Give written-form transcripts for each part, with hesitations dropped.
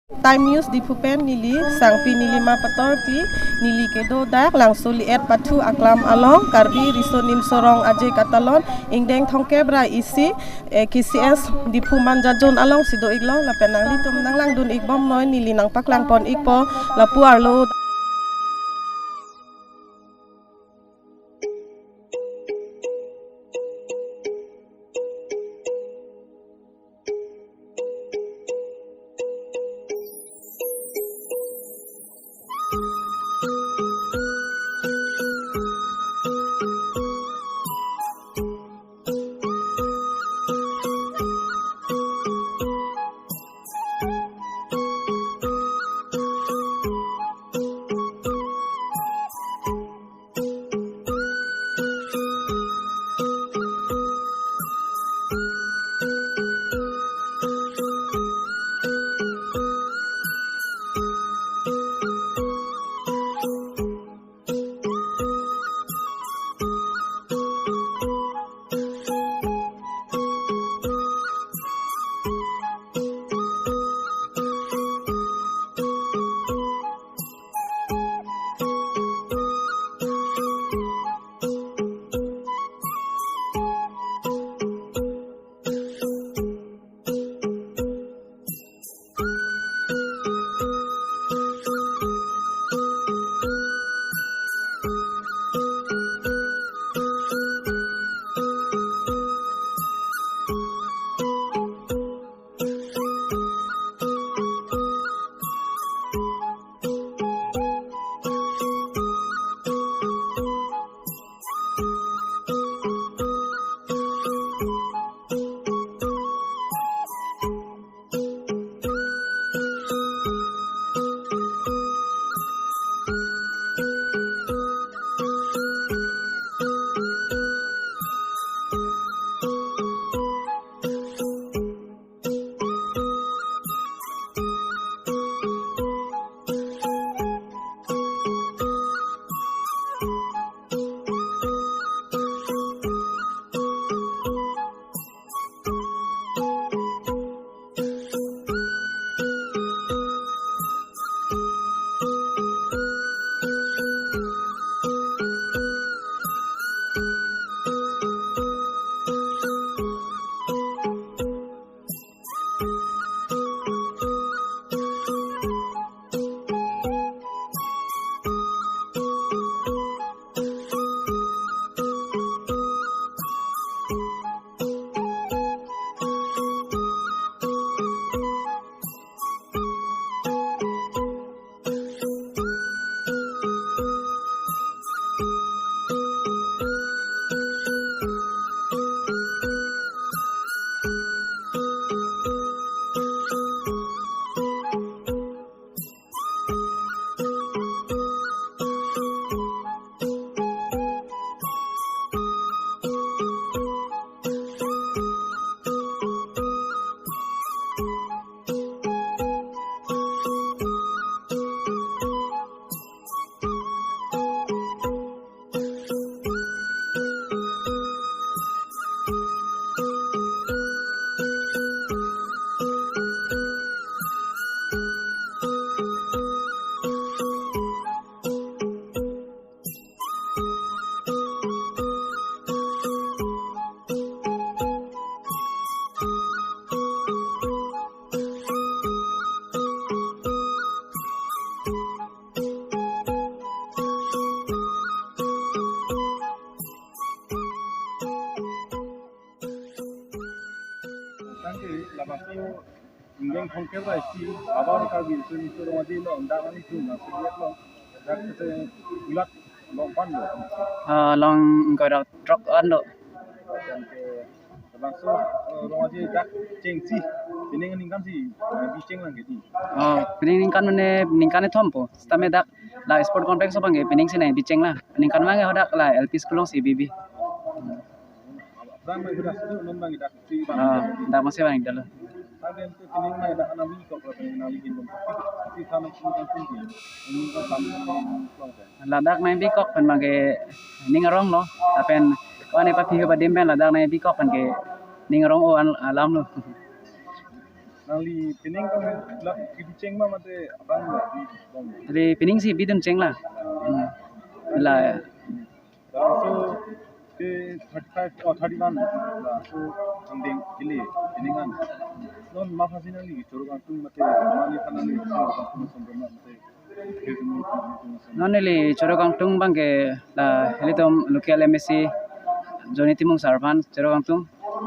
Time news di Pupen nili sangpi nili mapator pi nili kedo dak langsung liet patu aklam along karbi riso nim sorong aje katalon ingdeng thongke bra isi KCS di Puman jajon along sido iglo lapenang li tum nang lang dun igbom noy nili nang paklang pon ikpo lapu arlo. Ingdeng thongke ba isi abar ka bil sun sur madi lo nda mani tu na siyat lo dak te ulat long pan lo long gọi truck ando dan ke langsung romaji dak cengsi ini ningkan si biceng lang gitu peningkan thompo stame dak la sport complex so bange pening sine biceng la peningkan mange hodak la LP school si bibi dan mai sudah sedu nombang dak si dak masih bang dalo Agen tu kini mai dak nabi kok nabi ginbom si tanam kan tinggi ini kan tam ladak nai bikok pen mage ningarong lo tapen wane pa piho ba demben ladak nai bikok pen ke ningarong o alam lo Nali pining kang lak kibiceng ma mate abang di bom. Jadi pining sih bidun ceng lah. Lah So ke 35 or 31 la so anding ile piningan. Non ma fasinali choro kang tung mate mani kanali so kang sombra mate. non ili choro kang tung bang ke la heli tom local MSC Joni Timung Sarvan choro kang tung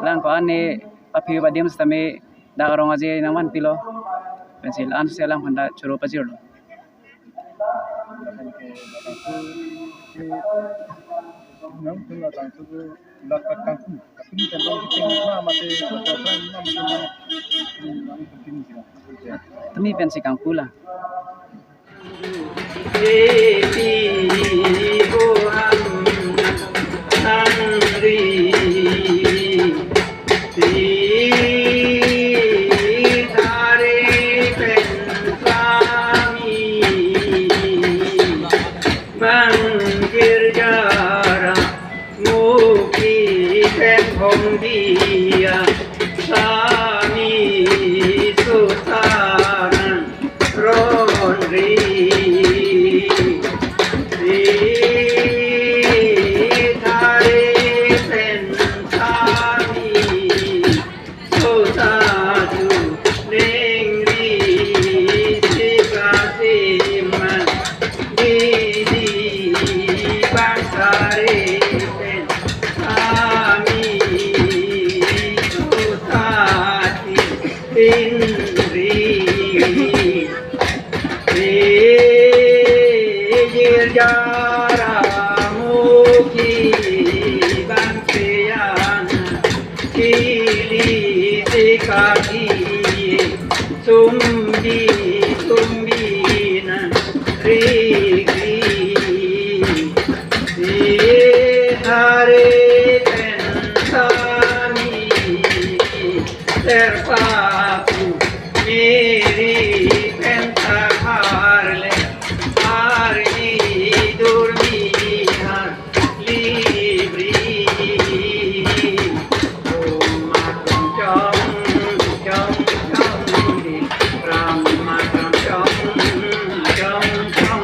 lang ko ane papi badiam stame da karong aje naman pilo pensil an selang handa choro pajir lo Nang tengah tangsu tu lakat kangku, kangku tentang kita ma mate kotoran ma mate ma nang penting sih. temi pensi kang pula dia sami sultanan ronri thare pen sami sultatu nengri sikasiman di bangsare pen sami sultati indri Jaramuki bangkean kili sikaki sumbi sumbinan rigi hare pensami terpaku meri pentaharle hari dormihan libri Om chom chom chom di Rama chom chom chom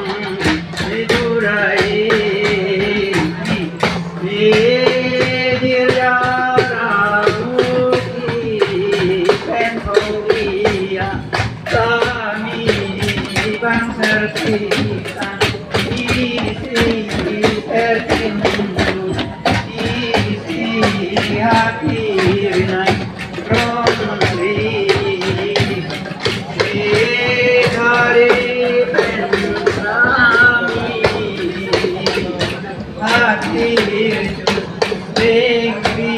didurai Dirjaramuki penhoria kami bang sertikan isi tertindu isi hati rinai romli hari pensami hati negeri